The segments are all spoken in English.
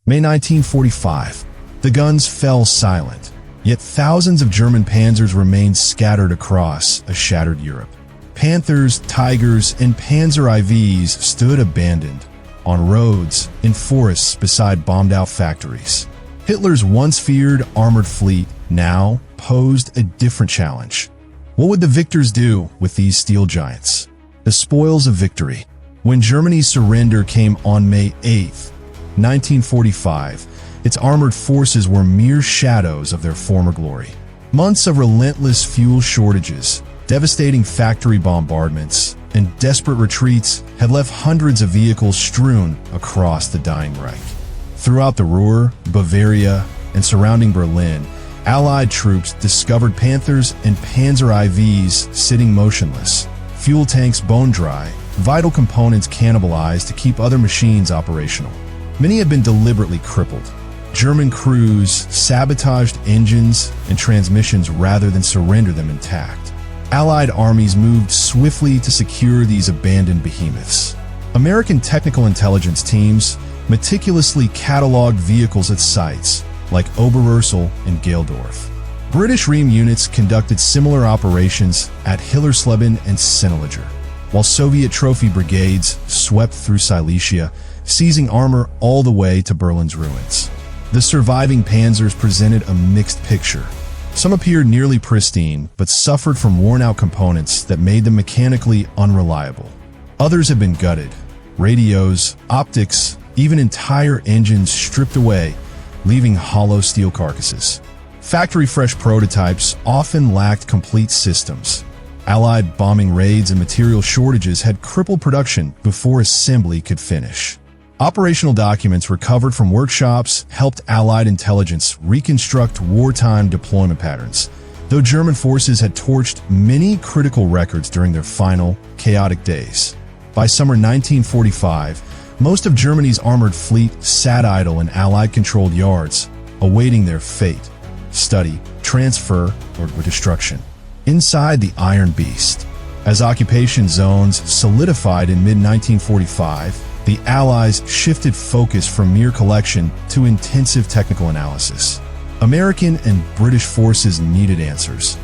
May 1945. The guns fell silent, yet thousands of German panzers remained scattered across a shattered Europe. Panthers, Tigers, and Panzer IVs stood abandoned, on roads, in forests beside bombed-out factories. Hitler's once feared armored fleet now posed a different challenge. What would the victors do with these steel giants? The spoils of victory. When Germany's surrender came on May 8, 1945, its armored forces were mere shadows of their former glory. Months of relentless fuel shortages, devastating factory bombardments, and desperate retreats had left hundreds of vehicles strewn across the dying Reich. Throughout the Ruhr, Bavaria, and surrounding Berlin, Allied troops discovered Panthers and Panzer IVs sitting motionless, fuel tanks bone dry, vital components cannibalized to keep other machines operational. Many had been deliberately crippled. German crews sabotaged engines and transmissions rather than surrender them intact. Allied armies moved swiftly to secure these abandoned behemoths. American technical intelligence teams meticulously cataloged vehicles at sites like Oberursel and Geldorf. British Ream units conducted similar operations at Hillersleben and Senneliger, while Soviet trophy brigades swept through Silesia, seizing armor all the way to Berlin's ruins. The surviving panzers presented a mixed picture. Some appeared nearly pristine, but suffered from worn-out components that made them mechanically unreliable. Others had been gutted. Radios, optics, even entire engines stripped away, leaving hollow steel carcasses. Factory-fresh prototypes often lacked complete systems. Allied bombing raids and material shortages had crippled production before assembly could finish. Operational documents recovered from workshops helped Allied intelligence reconstruct wartime deployment patterns, though German forces had torched many critical records during their final, chaotic days. By summer 1945, most of Germany's armored fleet sat idle in Allied-controlled yards, awaiting their fate, study, transfer, or destruction. Inside the Iron Beast, as occupation zones solidified in mid-1945, the Allies shifted focus from mere collection to intensive technical analysis. American and British forces needed answers.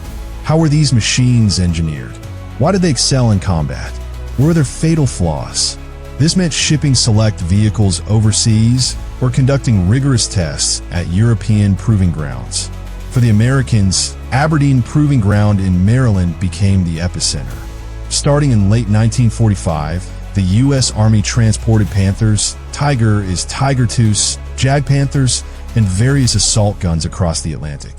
How were these machines engineered? Why did they excel in combat? Were there fatal flaws? This meant shipping select vehicles overseas or conducting rigorous tests at European proving grounds. For the Americans, Aberdeen Proving Ground in Maryland became the epicenter. Starting in late 1945, the U.S. Army transported Panthers, Tiger II, Jag Panthers, and various assault guns across the Atlantic.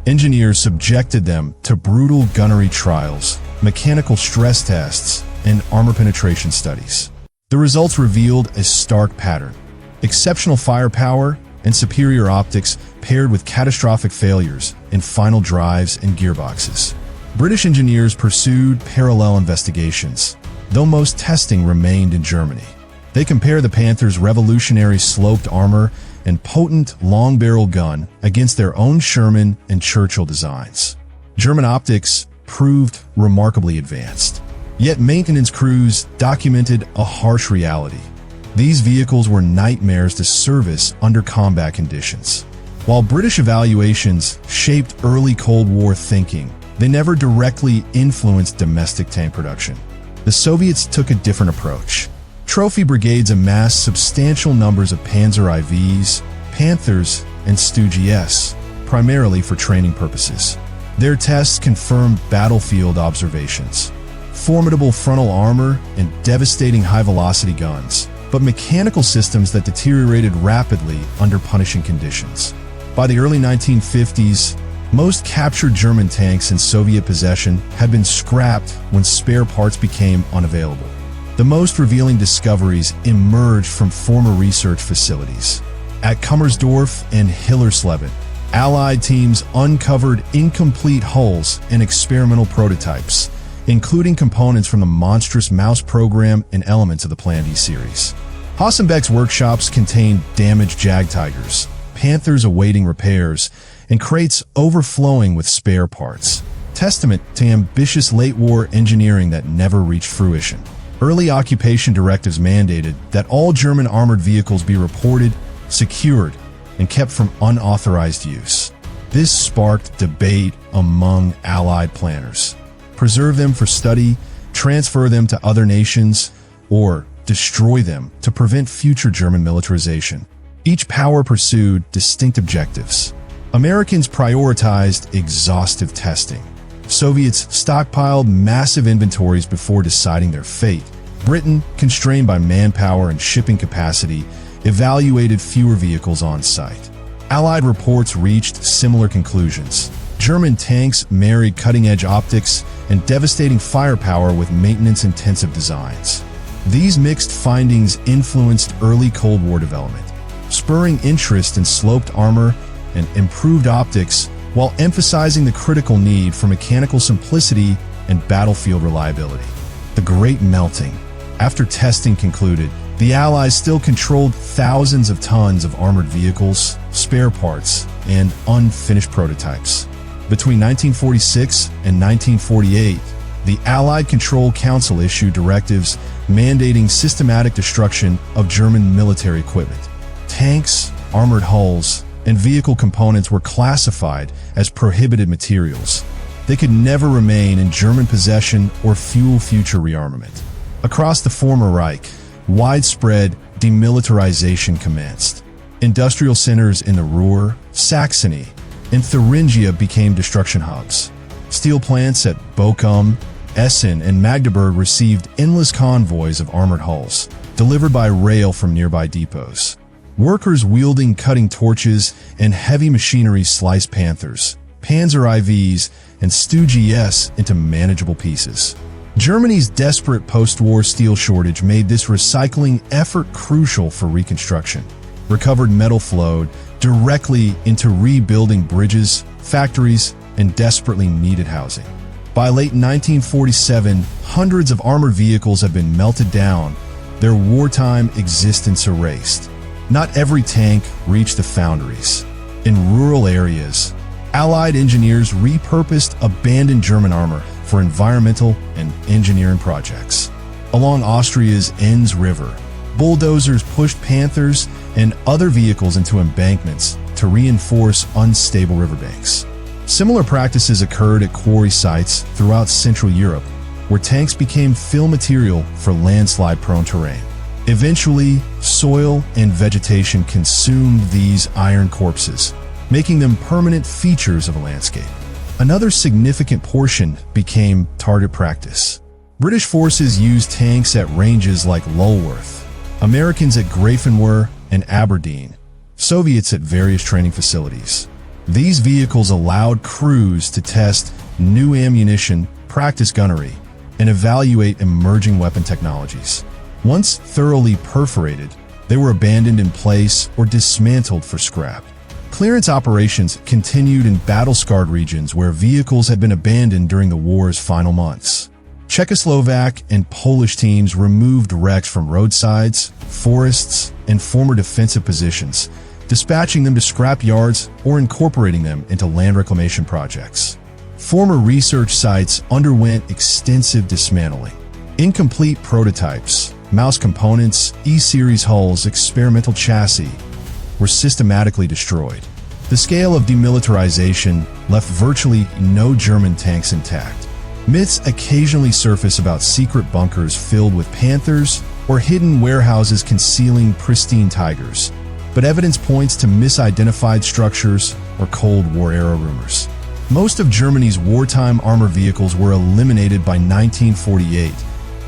Engineers subjected them to brutal gunnery trials, mechanical stress tests, and armor penetration studies. The results revealed a stark pattern: exceptional firepower and superior optics paired with catastrophic failures in final drives and gearboxes. British engineers pursued parallel investigations, though most testing remained in Germany. They compared the Panthers' revolutionary sloped armor and potent long-barrel gun against their own Sherman and Churchill designs. German optics proved remarkably advanced. Yet maintenance crews documented a harsh reality. These vehicles were nightmares to service under combat conditions. While British evaluations shaped early Cold War thinking, they never directly influenced domestic tank production. The Soviets took a different approach. Trophy brigades amassed substantial numbers of Panzer IVs, Panthers, and Stu-GS, primarily for training purposes. Their tests confirmed battlefield observations: formidable frontal armor and devastating high-velocity guns, but mechanical systems that deteriorated rapidly under punishing conditions. By the early 1950s, most captured German tanks in Soviet possession had been scrapped when spare parts became unavailable. The most revealing discoveries emerged from former research facilities. At Kummersdorf and Hillersleben, Allied teams uncovered incomplete hulls and experimental prototypes, including components from the monstrous Mouse program and elements of the Plan D series. Hassenbeck's workshops contained damaged Jag Tigers, Panthers awaiting repairs, and crates overflowing with spare parts, testament to ambitious late-war engineering that never reached fruition. Early occupation directives mandated that all German armored vehicles be reported, secured, and kept from unauthorized use. This sparked debate among Allied planners. Preserve them for study, transfer them to other nations, or destroy them to prevent future German militarization. Each power pursued distinct objectives. Americans prioritized exhaustive testing. Soviets stockpiled massive inventories before deciding their fate. Britain, constrained by manpower and shipping capacity, evaluated fewer vehicles on site. Allied reports reached similar conclusions. German tanks married cutting-edge optics and devastating firepower with maintenance-intensive designs. These mixed findings influenced early Cold War development, spurring interest in sloped armor and improved optics while emphasizing the critical need for mechanical simplicity and battlefield reliability. The Great Melting. After testing concluded, the Allies still controlled thousands of tons of armored vehicles, spare parts, and unfinished prototypes. Between 1946 and 1948, the Allied Control Council issued directives mandating systematic destruction of German military equipment. Tanks, armored hulls, and vehicle components were classified as prohibited materials. They could never remain in German possession or fuel future rearmament. Across the former Reich, widespread demilitarization commenced. Industrial centers in the Ruhr, Saxony, and Thuringia became destruction hubs. Steel plants at Bochum, Essen, and Magdeburg received endless convoys of armored hulls, delivered by rail from nearby depots. Workers wielding cutting torches and heavy machinery sliced Panthers, Panzer IVs, and Stug S into manageable pieces. Germany's desperate post-war steel shortage made this recycling effort crucial for reconstruction. Recovered metal flowed directly into rebuilding bridges, factories, and desperately needed housing. By late 1947, hundreds of armored vehicles had been melted down, their wartime existence erased. Not every tank reached the foundries. In rural areas, Allied engineers repurposed abandoned German armor for environmental and engineering projects. Along Austria's Enns River, bulldozers pushed Panthers and other vehicles into embankments to reinforce unstable riverbanks. Similar practices occurred at quarry sites throughout Central Europe, where tanks became fill material for landslide-prone terrain. Eventually, soil and vegetation consumed these iron corpses, making them permanent features of a landscape. Another significant portion became target practice. British forces used tanks at ranges like Lulworth, Americans at Grafenwöhr and Aberdeen, Soviets at various training facilities. These vehicles allowed crews to test new ammunition, practice gunnery, and evaluate emerging weapon technologies. Once thoroughly perforated, they were abandoned in place or dismantled for scrap. Clearance operations continued in battle-scarred regions where vehicles had been abandoned during the war's final months. Czechoslovak and Polish teams removed wrecks from roadsides, forests, and former defensive positions, dispatching them to scrap yards or incorporating them into land reclamation projects. Former research sites underwent extensive dismantling. Incomplete prototypes, mouse components, E-series hulls, experimental chassis were systematically destroyed. The scale of demilitarization left virtually no German tanks intact. Myths occasionally surface about secret bunkers filled with Panthers or hidden warehouses concealing pristine Tigers, but evidence points to misidentified structures or Cold War-era rumors. Most of Germany's wartime armored vehicles were eliminated by 1948,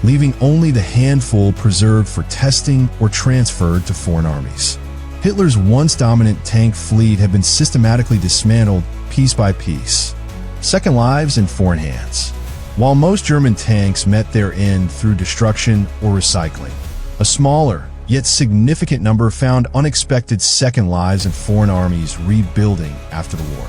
leaving only the handful preserved for testing or transferred to foreign armies. Hitler's once dominant tank fleet had been systematically dismantled piece by piece. Second lives in foreign hands. While most German tanks met their end through destruction or recycling, a smaller, yet significant number found unexpected second lives in foreign armies rebuilding after the war.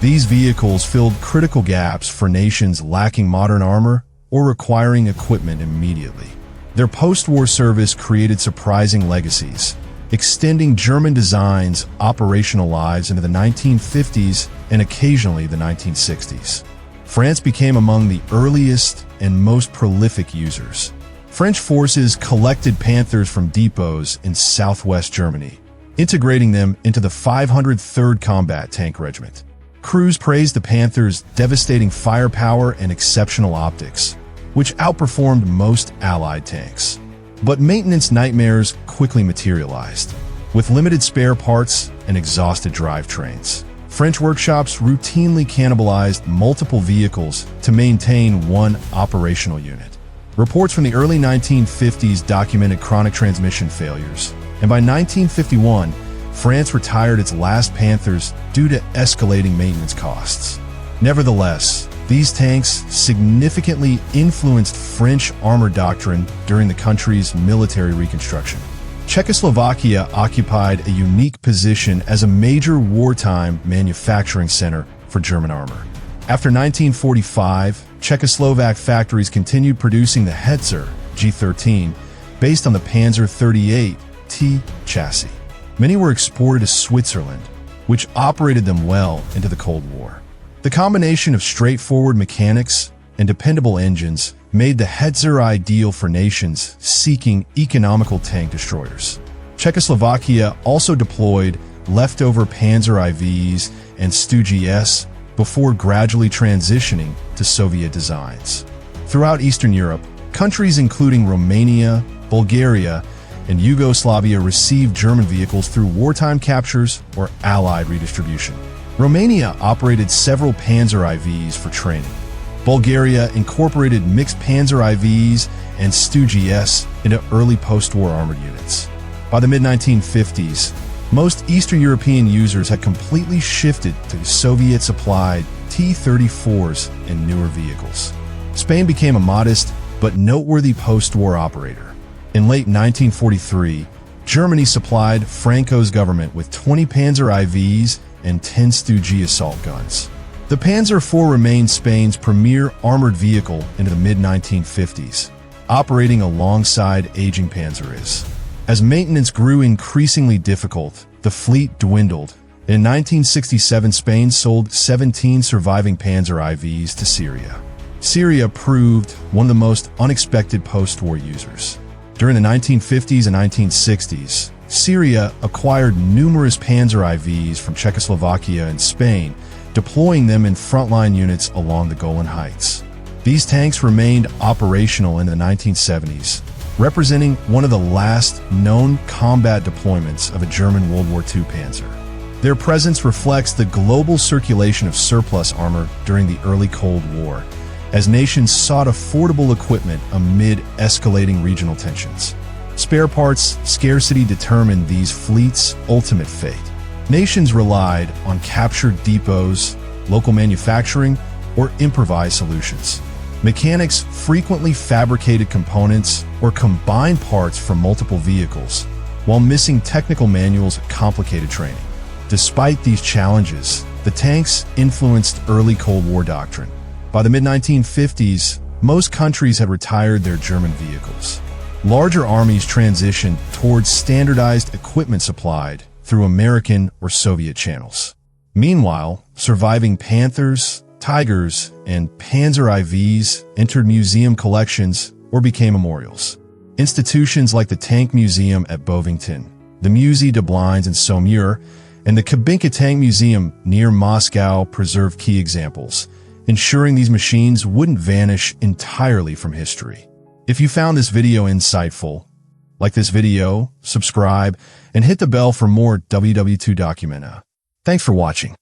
These vehicles filled critical gaps for nations lacking modern armor or requiring equipment immediately. Their post-war service created surprising legacies, extending German design's operational lives into the 1950s and occasionally the 1960s. France became among the earliest and most prolific users. French forces collected Panthers from depots in southwest Germany, integrating them into the 503rd Combat Tank Regiment. Crews praised the Panthers' devastating firepower and exceptional optics, which outperformed most Allied tanks. But maintenance nightmares quickly materialized. With limited spare parts and exhausted drivetrains, French workshops routinely cannibalized multiple vehicles to maintain one operational unit. Reports from the early 1950s documented chronic transmission failures, and by 1951, France retired its last Panthers due to escalating maintenance costs. Nevertheless, these tanks significantly influenced French armor doctrine during the country's military reconstruction. Czechoslovakia occupied a unique position as a major wartime manufacturing center for German armor. After 1945, Czechoslovak factories continued producing the Hetzer G13 based on the Panzer 38 T chassis. Many were exported to Switzerland, which operated them well into the Cold War. The combination of straightforward mechanics and dependable engines made the Hetzer ideal for nations seeking economical tank destroyers. Czechoslovakia also deployed leftover Panzer IVs and Stu-GS before gradually transitioning to Soviet designs. Throughout Eastern Europe, countries including Romania, Bulgaria, and Yugoslavia received German vehicles through wartime captures or Allied redistribution. Romania operated several Panzer IVs for training. Bulgaria incorporated mixed Panzer IVs and Stu-GS into early post-war armored units. By the mid-1950s, most Eastern European users had completely shifted to Soviet-supplied T-34s and newer vehicles. Spain became a modest but noteworthy post-war operator. In late 1943, Germany supplied Franco's government with 20 Panzer IVs and 10 Stu-G assault guns. The Panzer IV remained Spain's premier armored vehicle into the mid-1950s, operating alongside aging Panzer IVs. As maintenance grew increasingly difficult, the fleet dwindled. In 1967, Spain sold 17 surviving Panzer IVs to Syria. Syria proved one of the most unexpected post-war users. During the 1950s and 1960s, Syria acquired numerous Panzer IVs from Czechoslovakia and Spain, deploying them in frontline units along the Golan Heights. These tanks remained operational in the 1970s, representing one of the last known combat deployments of a German World War II Panzer. Their presence reflects the global circulation of surplus armor during the early Cold War, as nations sought affordable equipment amid escalating regional tensions. Spare parts scarcity determined these fleets' ultimate fate. Nations relied on captured depots, local manufacturing, or improvised solutions. Mechanics frequently fabricated components or combined parts from multiple vehicles, while missing technical manuals and complicated training. Despite these challenges, the tanks influenced early Cold War doctrine. By the mid-1950s, most countries had retired their German vehicles. Larger armies transitioned towards standardized equipment supplied through American or Soviet channels. Meanwhile, surviving Panthers, Tigers, and Panzer IVs entered museum collections or became memorials. Institutions like the Tank Museum at Bovington, the Musée de Blindes in Saumur, and the Kubinka Tank Museum near Moscow preserve key examples, ensuring these machines wouldn't vanish entirely from history. If you found this video insightful, like this video, subscribe, and hit the bell for more WWII Documenta. Thanks for watching.